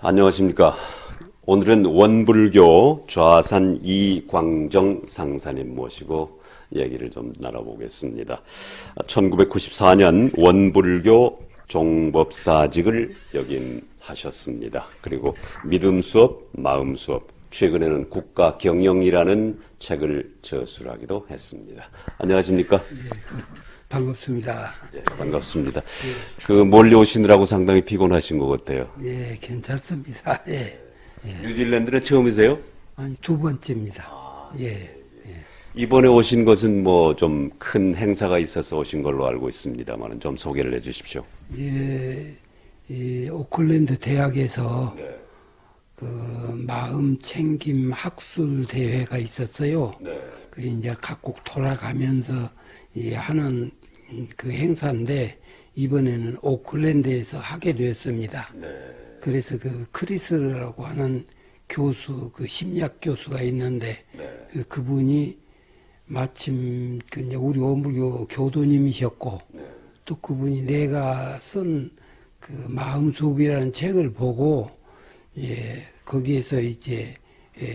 안녕하십니까. 오늘은 원불교 좌산 이광정 상사님 모시고 얘기를 좀 나눠보겠습니다. 1994년 원불교 종법사직을 역임하셨습니다. 그리고 믿음 수업, 마음 수업, 최근에는 국가 경영이라는 책을 저술하기도 했습니다. 안녕하십니까? 반갑습니다. 예, 반갑습니다. 그 멀리 오시느라고 상당히 피곤하신 것 같아요. 예, 괜찮습니다. 예. 뉴질랜드는 처음이세요? 아니, 두 번째입니다. 예. 이번에 오신 것은 뭐 좀 큰 행사가 있어서 오신 걸로 알고 있습니다만 좀 소개를 해 주십시오. 예, 이 오클랜드 대학에서 그 마음 챙김 학술 대회가 있었어요. 그 이제 각국 돌아가면서 하는 그 행사인데 이번에는 오클랜드에서 하게 되었습니다. 그래서 그 크리스라고 하는 교수, 그 심리학 교수가 있는데 그분이 마침 그 이제 우리 원불교 교도님이셨고 또 그분이 내가 쓴 그 마음 수업이라는 책을 보고 거기에서 이제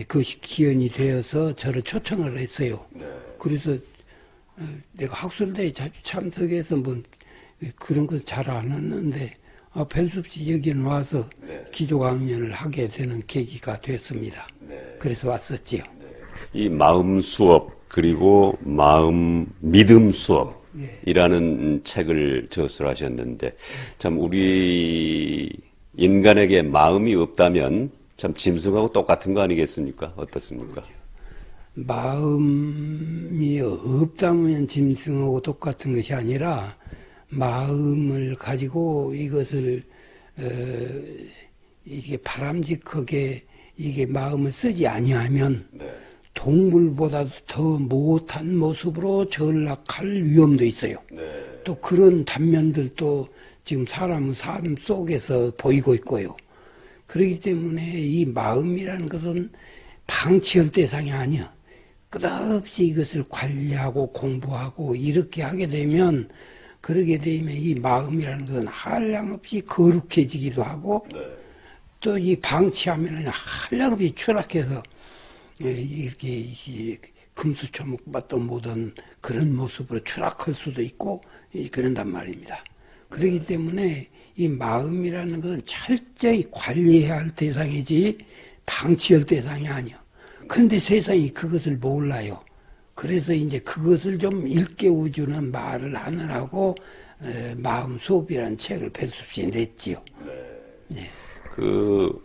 그것이 기원이 되어서 저를 초청을 했어요. 그래서 내가 학술대에 자주 참석해서 뭐 그런 건 잘 안 했는데 별 수 없이 여기는 와서 기조 강연을 하게 되는 계기가 됐습니다. 그래서 왔었지요. 이 마음 수업 그리고 마음 믿음 수업이라는 책을 저술하셨는데 참 우리 인간에게 마음이 없다면 참 짐승하고 똑같은 거 아니겠습니까? 어떻습니까? 마음이 없다면 짐승하고 똑같은 것이 아니라 마음을 가지고 이것을 이게 바람직하게 이게 마음을 쓰지 아니하면 동물보다도 더 못한 모습으로 전락할 위험도 있어요. 또 그런 단면들도 지금 사람은 삶 속에서 보이고 있고요. 그렇기 때문에 이 마음이라는 것은 방치할 대상이 아니야. 끝없이 이것을 관리하고 공부하고 이렇게 하게 되면 그러게 되면 이 마음이라는 것은 한량없이 거룩해지기도 하고 또 이 방치하면 한량없이 추락해서 이렇게 금수초목밭도 못한 그런 모습으로 추락할 수도 있고 그런단 말입니다. 그렇기 때문에 이 마음이라는 것은 철저히 관리해야 할 대상이지 방치할 대상이 아니야. 그런데 세상이 그것을 몰라요. 그래서 이제 그것을 좀 일깨워주는 말을 하느라고 마음 수업이라는 책을 별 수 없이 냈지요. 네.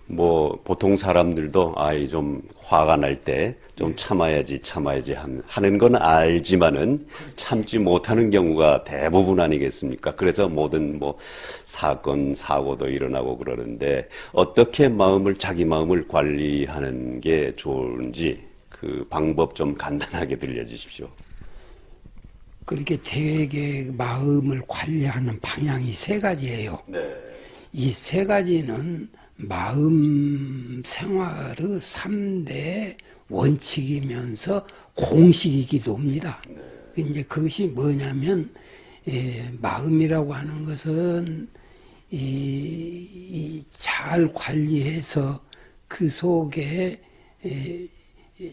뭐 보통 사람들도 좀 화가 날 때 좀 참아야지 하는 건 알지만은 참지 못하는 경우가 대부분 아니겠습니까? 그래서 모든 뭐 사건 사고도 일어나고 그러는데 어떻게 자기 마음을 관리하는 게 좋은지 그 방법 좀 간단하게 들려주십시오. 그렇게 되게 마음을 관리하는 방향이 세 가지예요. 이 세 가지는 마음 생활의 3대 원칙이면서 공식이기도 합니다. 이제 그것이 뭐냐면, 마음이라고 하는 것은 잘 관리해서 그 속에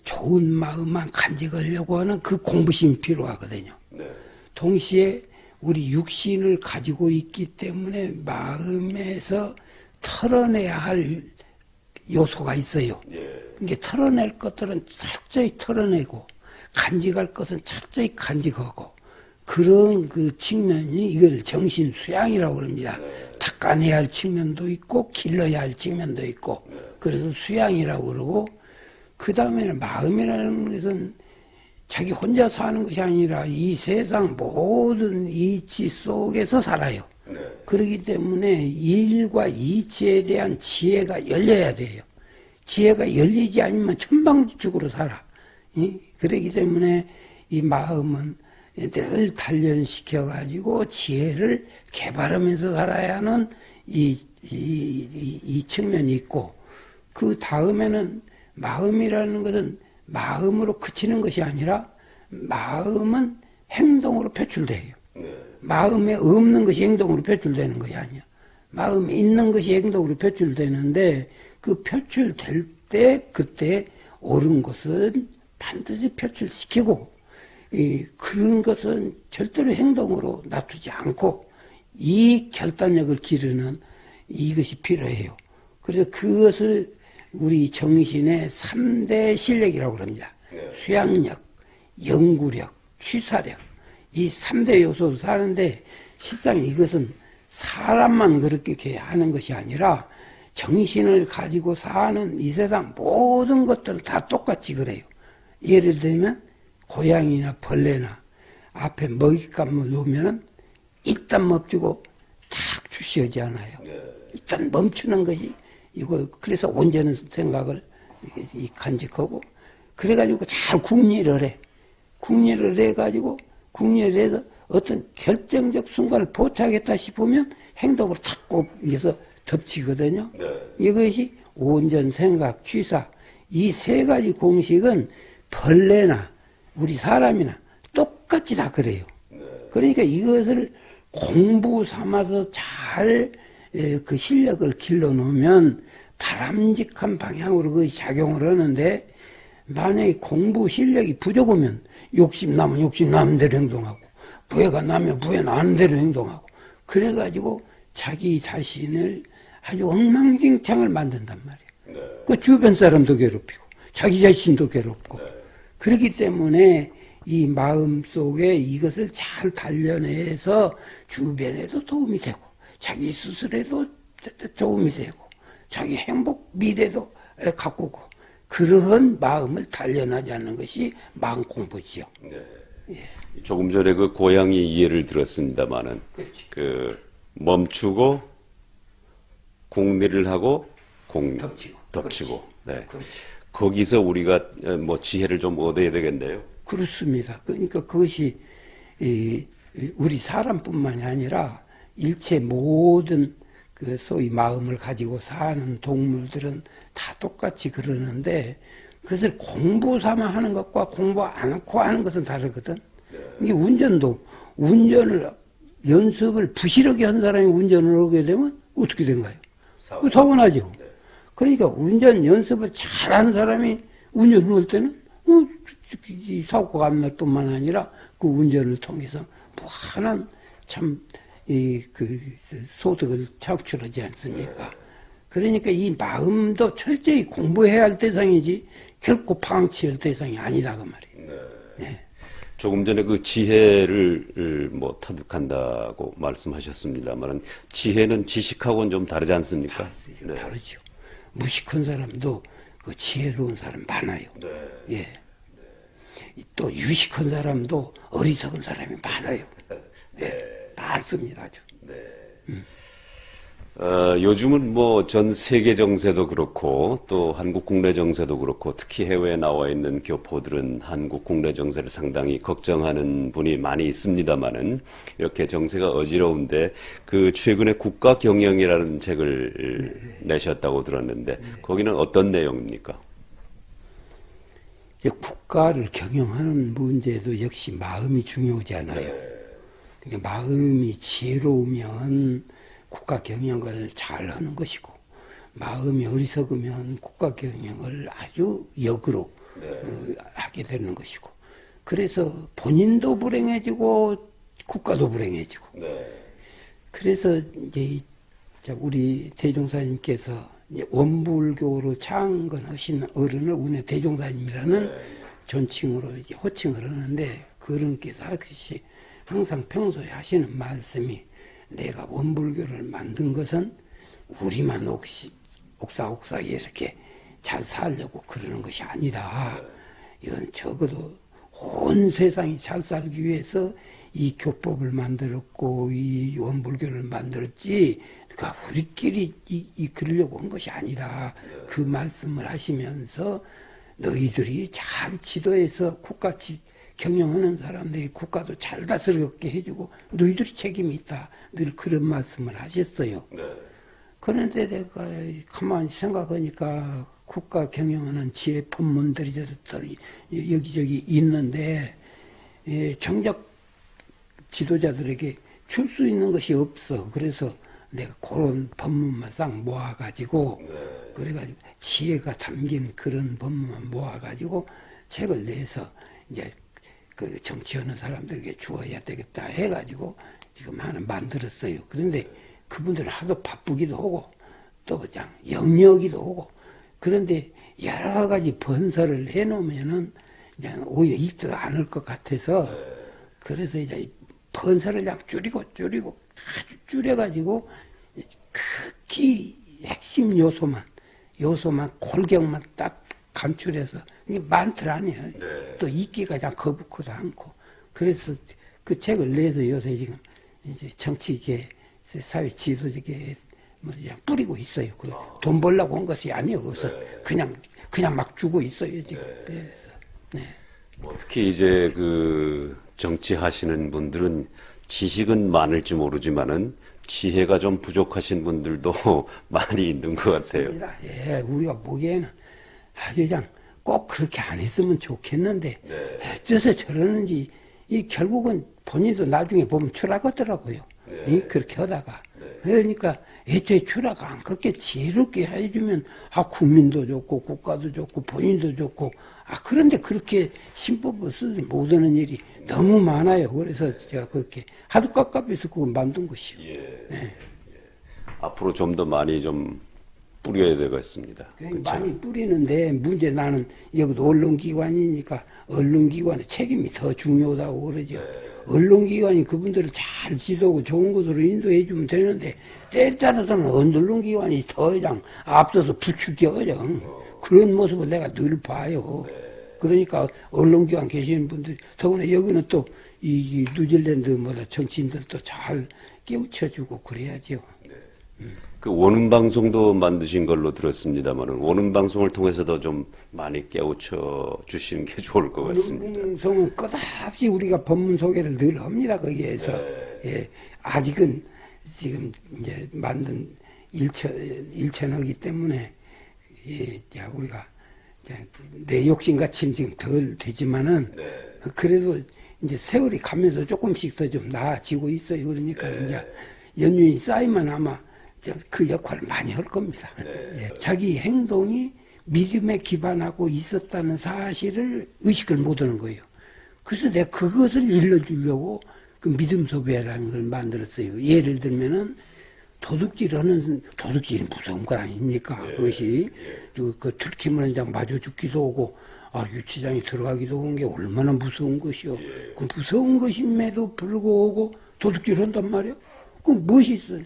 좋은 마음만 간직하려고 하는 그 공부심이 필요하거든요. 동시에 우리 육신을 가지고 있기 때문에 마음에서 털어내야 할 요소가 있어요. 이게 털어낼 것들은 철저히 털어내고 간직할 것은 철저히 간직하고 그런 그 측면이 이걸 정신 수양이라고 그럽니다. 닦아내야 할 측면도 있고 길러야 할 측면도 있고 그래서 수양이라고 그러고 그 다음에는 마음이라는 것은 자기 혼자 사는 것이 아니라 이 세상 모든 이치 속에서 살아요. 그렇기 때문에 일과 이치에 대한 지혜가 열려야 돼요. 지혜가 열리지 않으면 천방지축으로 살아. 그렇기 때문에 이 마음은 늘 단련시켜가지고 지혜를 개발하면서 살아야 하는 이 측면이 있고 그 다음에는 마음이라는 것은 마음으로 그치는 것이 아니라 마음은 행동으로 표출돼요. 마음에 없는 것이 행동으로 표출되는 것이 아니야. 마음이 있는 것이 행동으로 표출되는데 그 표출될 때 그때 옳은 것은 반드시 표출시키고 그런 것은 절대로 행동으로 놔두지 않고 이 결단력을 기르는 이것이 필요해요. 그래서 그것을 우리 정신의 3대 실력이라고 합니다. 수양력, 연구력, 취사력 이 3대 요소로 사는데 실상 이것은 사람만 그렇게 하는 것이 아니라 정신을 가지고 사는 이 세상 모든 것들은 다 똑같이 그래요. 예를 들면 고양이나 벌레나 앞에 먹잇감을 놓으면은 일단 멈추고 탁 주시하지 않아요. 일단 멈추는 것이 이거 그래서 온전한 생각을 간직하고 그래가지고 잘 궁리를 해. 궁리를 해가지고 궁리를 해서 어떤 결정적 순간을 포착했다 싶으면 행동으로 탁 꼽아서 덮치거든요. 이것이 온전 생각, 취사 이 세 가지 공식은 벌레나 우리 사람이나 똑같이 다 그래요. 그러니까 이것을 공부 삼아서 잘 그 실력을 길러놓으면 바람직한 방향으로 그것이 작용을 하는데 만약에 공부 실력이 부족하면 욕심 나면 욕심 나는 대로 행동하고 부해가 나면 부해 나는 대로 행동하고 그래가지고 자기 자신을 아주 엉망진창을 만든단 말이에요. 그 주변 사람도 괴롭히고 자기 자신도 괴롭고 그렇기 때문에 이 마음 속에 이것을 잘 단련해서 주변에도 도움이 되고 자기 스스로에도 도움이 되고 자기 행복 미래도 가꾸고 그러한 마음을 단련하지 않는 것이 마음 공부지요. 예. 조금 전에 그 고양이 예를 들었습니다마는 그 멈추고 궁리를 하고 덮치고. 네. 거기서 우리가 뭐 지혜를 좀 얻어야 되겠네요. 그렇습니다. 그러니까 그것이 우리 사람뿐만이 아니라 일체 모든 그 소위 마음을 가지고 사는 동물들은 다 똑같이 그러는데 그것을 공부 삼아 하는 것과 공부 않고 하는 것은 다르거든. 이게 운전을 연습을 부실하게 한 사람이 운전을 하게 되면 어떻게 된가요? 사고 나죠. 그러니까 운전 연습을 잘한 사람이 운전을 할 때는 사고가 안 날 뿐만 아니라 그 운전을 통해서 무한한 그 소득을 창출하지 않습니까? 그러니까 이 마음도 철저히 공부해야 할 대상이지 결코 방치할 대상이 아니다 그 말이에요. 네. 조금 전에 그 지혜를 뭐 터득한다고 말씀하셨습니다만 지혜는 지식하고는 좀 다르지 않습니까? 다르죠. 무식한 사람도 그 지혜로운 사람 많아요. 예. 또 유식한 사람도 어리석은 사람이 많아요. 네. 많습니다. 아주. 요즘은 뭐 전 세계 정세도 그렇고 또 한국 국내 정세도 그렇고 특히 해외에 나와 있는 교포들은 한국 국내 정세를 상당히 걱정하는 분이 많이 있습니다만은 이렇게 정세가 어지러운데 그 최근에 국가 경영이라는 책을 내셨다고 들었는데 거기는 어떤 내용입니까? 국가를 경영하는 문제도 역시 마음이 중요하지 않아요. 그러니까 마음이 지혜로우면 국가 경영을 잘 하는 것이고 마음이 어리석으면 국가 경영을 아주 역으로 하게 되는 것이고 그래서 본인도 불행해지고 국가도 불행해지고 그래서 이제 우리 대종사님께서 원불교로 창건하신 어른을 우리 대종사님이라는 존칭으로 이제 호칭을 하는데 그분께서 항상 평소에 하시는 말씀이 내가 원불교를 만든 것은 우리만 옥사옥사하게 이렇게 잘 살려고 그러는 것이 아니다. 이건 적어도 온 세상이 잘 살기 위해서 이 교법을 만들었고 이 원불교를 만들었지 그러니까 우리끼리 그러려고 한 것이 아니다. 그 말씀을 하시면서 너희들이 잘 지도해서 국가 경영하는 사람들이 국가도 잘 다스리게 해주고 너희들이 책임이 있다. 늘 그런 말씀을 하셨어요. 그런데 내가 가만히 생각하니까 국가 경영하는 지혜 법문들이 여기저기 있는데 정작 지도자들에게 줄 수 있는 것이 없어. 그래서 내가 그런 법문만 싹 모아가지고 그래가지고 지혜가 담긴 그런 법문만 모아가지고 책을 내서 이제 그 정치하는 사람들에게 주어야 되겠다 해가지고 지금 하나 만들었어요. 그런데 그분들은 하도 바쁘기도 하고 또 그냥 영리하기도 하고 그런데 여러 가지 번설을 해놓으면은 그냥 오히려 읽지도 않을 것 같아서 그래서 이제 번설을 그냥 줄이고 아주 줄여가지고 극히 핵심 요소만 골격만 딱 감출해서 이게 많들 아니에요. 또 읽기가 그냥 거북하도 않고 그래서 그 책을 내서 요새 지금 이제 정치계 사회 지도적에 뭐 그냥 뿌리고 있어요. 그 돈 벌려고 온 것이 아니에요. 그래서 그냥 막 주고 있어요 지금. 그래서 네. 특히 이제 그 정치하시는 분들은 지식은 많을지 모르지만은 지혜가 좀 부족하신 분들도 많이 있는 것 같아요. 예, 우리가 보기에는 아주 그냥 꼭 그렇게 안 했으면 좋겠는데 어째서 저러는지 결국은 본인도 나중에 보면 추락하더라고요. 그렇게 하다가 그러니까 애초에 추락 안 걷게 지혜롭게 해주면 국민도 좋고 국가도 좋고 본인도 좋고 그런데 그렇게 신법을 쓰지 못하는 일이 너무 많아요. 그래서 제가 그렇게 하도 깝깝해서 그걸 만든 것이요. 앞으로 좀 더 많이 좀 뿌려야 되겠습니다. 많이 뿌리는데 문제 나는 여기도 언론기관이니까 언론기관의 책임이 더 중요하다고 그러죠. 언론기관이 그분들을 잘 지도하고 좋은 곳으로 인도해 주면 되는데 때에 따라서는 언론기관이 더 그냥 앞서서 부추겨요. 그런 모습을 내가 늘 봐요. 그러니까 언론기관 계시는 분들 더구나 여기는 또 이 뉴질랜드마다 정치인들도 잘 깨우쳐주고 그래야죠. 그 원음 방송도 만드신 걸로 들었습니다만은 원음 방송을 통해서도 좀 많이 깨우쳐 주시는 게 좋을 것 같습니다. 원음 방송은 끝없이 우리가 법문 소개를 늘 합니다. 거기에서 예, 아직은 지금 이제 만든 일천하기 때문에 우리가 내 욕심같이 지금 덜 되지만은 그래도 이제 세월이 가면서 조금씩 더 좀 나아지고 있어요. 그러니까 이제 연륜이 쌓이면 아마 그 역할을 많이 할 겁니다. 자기 행동이 믿음에 기반하고 있었다는 사실을 의식을 못하는 거예요. 그래서 내가 그것을 일러주려고 그 믿음 소배라는 걸 만들었어요. 예를 들면은 도둑질이 무서운 거 아닙니까? 그것이 그 들키면 맞아 죽기도 하고 유치장에 들어가기도 한 게 얼마나 무서운 것이요. 그 무서운 것임에도 불구하고 도둑질 한단 말이에요. 그 무엇이 있었냐?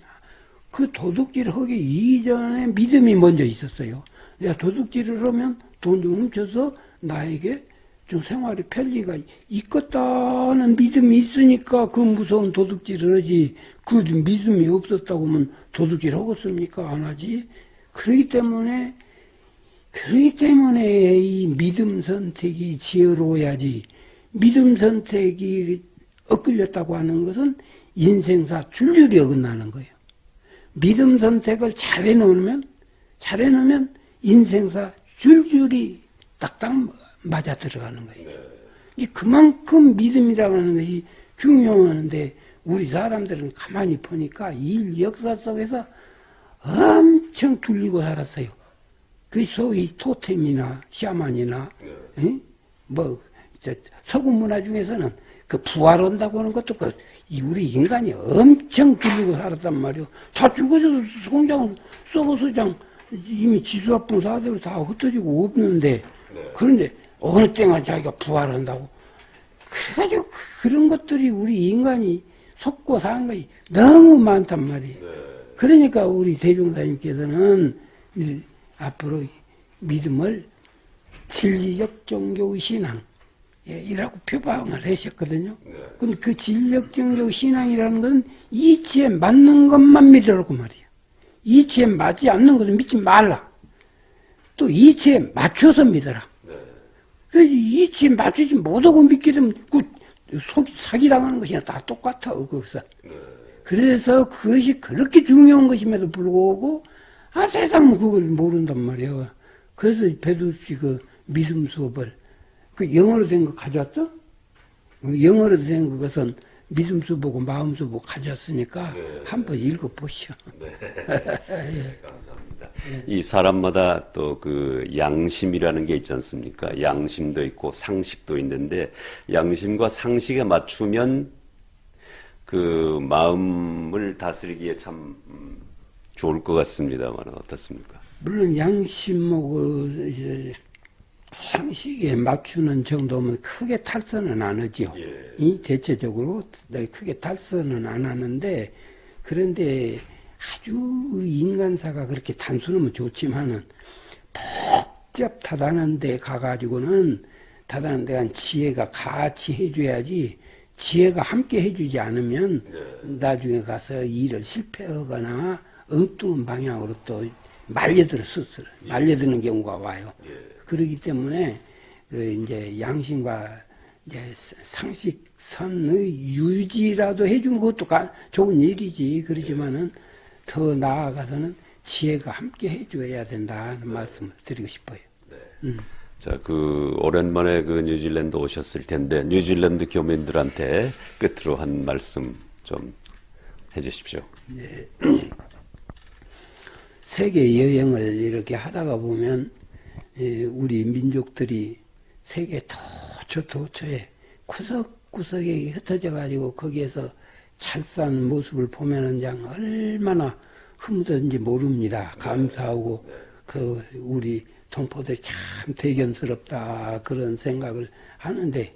그 도둑질 하기 이전에 믿음이 먼저 있었어요. 내가 도둑질을 하면 돈 좀 훔쳐서 나에게 좀 생활의 편리가 있겠다는 믿음이 있으니까 그 무서운 도둑질을 하지. 그 믿음이 없었다고 하면 도둑질 하겠습니까? 안 하지. 그렇기 때문에 이 믿음 선택이 지혜로워야지. 믿음 선택이 엇갈렸다고 하는 것은 인생사 줄줄이 어긋나는 거예요. 믿음 선택을 잘 해놓으면 인생사 줄줄이 딱딱 맞아 들어가는 거예요. 그만큼 믿음이라는 것이 중요한데 우리 사람들은 가만히 보니까 이 역사 속에서 엄청 둘리고 살았어요. 그 소위 토템이나 샤만이나 서구 문화 중에서는 그 부활한다고 하는 것도 우리 인간이 엄청 둘리고 살았단 말이에요. 다 죽어져서 공장 썩어서 그냥 이미 지수화풍 사대로 다 흩어지고 없는데 그런데 어느 때가 자기가 부활한다고 그래가지고 그런 것들이 우리 인간이 속고 산 것이 너무 많단 말이에요. 그러니까 우리 대종사님께서는 앞으로 믿음을 진리적 종교의 신앙 이라고 표방을 하셨거든요. 근데 그 진리적 종교 신앙이라는 것은 이치에 맞는 것만 믿으라고 말이에요. 이치에 맞지 않는 것은 믿지 말라. 또 이치에 맞춰서 믿어라. 그 이치에 맞추지 못하고 믿게 되면 그 사기당하는 것이나 다 똑같아. 거기서. 그래서 그것이 그렇게 중요한 것임에도 불구하고 세상은 그걸 모른단 말이에요. 그래서 배도 없이 그 믿음 수업을 그 영어로 된 거 가져왔어? 영어로 된 것은 믿음수 보고 마음수 보고 가졌으니까 한번 읽어보시오. 감사합니다. 이 사람마다 또 그 양심이라는 게 있지 않습니까? 양심도 있고 상식도 있는데 양심과 상식에 맞추면 그 마음을 다스리기에 참 좋을 것 같습니다만 어떻습니까? 물론 양심하고 이제 상식에 맞추는 정도면 크게 탈선은 안 하지요. 이 대체적으로 크게 탈선은 안 하는데 그런데 아주 인간사가 그렇게 단순하면 좋지만은 복잡하다는 데 가가지고는 다다른 데간 지혜가 같이 해줘야지 지혜가 함께 해주지 않으면 나중에 가서 일을 실패하거나 엉뚱한 방향으로 또 말려드는 경우가 와요. 그렇기 때문에 그 이제 양심과 이제 상식선의 유지라도 해주면 그것도 좋은 일이지. 그렇지만은 더 나아가서는 지혜가 함께 해줘야 된다는 말씀을 드리고 싶어요. 자, 그 오랜만에 그 뉴질랜드 오셨을 텐데 뉴질랜드 교민들한테 끝으로 한 말씀 좀 해주십시오. 네. 세계 여행을 이렇게 하다가 보면 우리 민족들이 세계 도처에 구석구석에 흩어져 가지고 거기에서 잘 사는 모습을 보면은 그냥 얼마나 흐뭇한지 모릅니다. 감사하고 그 우리 동포들이 참 대견스럽다 그런 생각을 하는데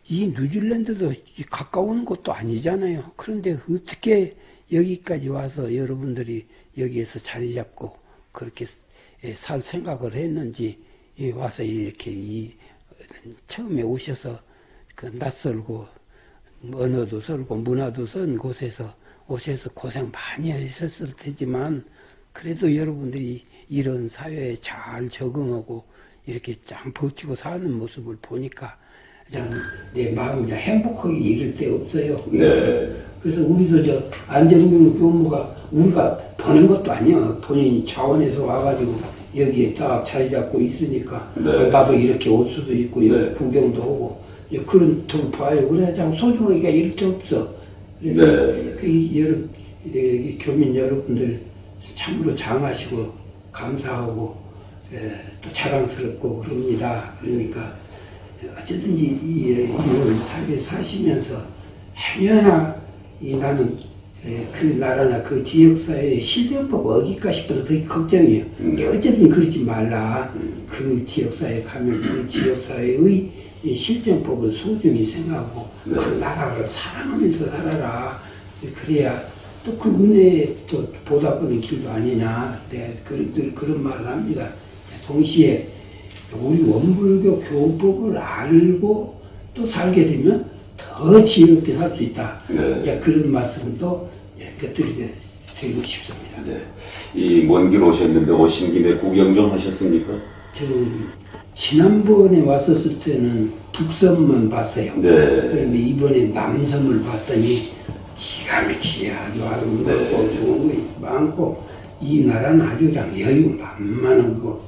이 뉴질랜드도 가까운 곳도 아니잖아요. 그런데 어떻게 여기까지 와서 여러분들이 여기에서 자리 잡고 그렇게 살 생각을 했는지 와서 이렇게 처음에 오셔서 그 낯설고 언어도 썰고 문화도 선 곳에서 오셔서 고생 많이 하셨을 테지만 그래도 여러분들이 이런 사회에 잘 적응하고 이렇게 짱 버티고 사는 모습을 보니까 내 마음이 행복하게 이럴 데 없어요. 그래서 우리도 저 안정병 교무가 우리가 보낸 것도 아니야. 본인 자원에서 와가지고 여기에 딱 자리 잡고 있으니까 나도 이렇게 올 수도 있고 여기 구경도 하고 그런 들 봐요. 그래 참 소중하기가 이럴 데 없어. 그래서 그 교민 여러분들 참으로 장하시고 감사하고 또 자랑스럽고 그럽니다. 그러니까 어쨌든지 이런 사회에 사시면서 행여나 나는 그 나라나 그 지역사회의 실정법 어길까 싶어서 그게 걱정이에요. 어쨌든 그러지 말라. 그 지역사회에 가면 그 지역사회의 실정법을 소중히 생각하고 그 나라를 사랑하면서 살아라. 그래야 또 그 은혜에 또 보답하는 길도 아니냐. 내가 늘 그런 말을 합니다. 동시에 우리 원불교 교법을 알고 또 살게 되면 더 지혜롭게 살 수 있다. 그런 말씀도 드리고 싶습니다. 이 먼 길 오셨는데 오신 김에 구경 좀 하셨습니까? 지난번에 왔었을 때는 북섬만 봤어요. 그런데 이번에 남섬을 봤더니 기가 막히게 아주 아름답고 좋은 거 많고 이 나라는 아주 그냥 여유 만만한 거.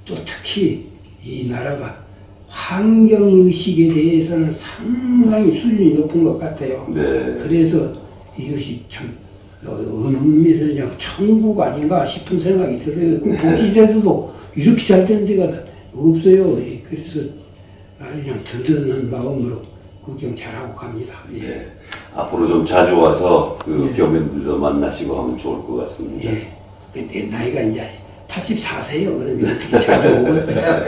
또 특히 이 나라가 환경의식에 대해서는 상당히 수준이 높은 것 같아요. 그래서 이것이 참 어느 의미에서 그냥 천국 아닌가 싶은 생각이 들어요. 그 도시제도도 이렇게 잘 된 데가 없어요. 그래서 아주 그냥 든든한 마음으로 구경 잘하고 갑니다. 앞으로 좀 자주 와서 그 교민들도 만나시고 하면 좋을 것 같습니다. 근데 나이가 이제 84세요. 그런데 어떻게 자주 오겠어요?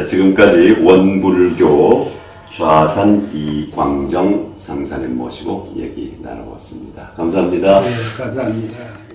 지금까지 원불교 좌산 이광정 상사님 모시고 얘기 나눠봤습니다. 감사합니다. 감사합니다.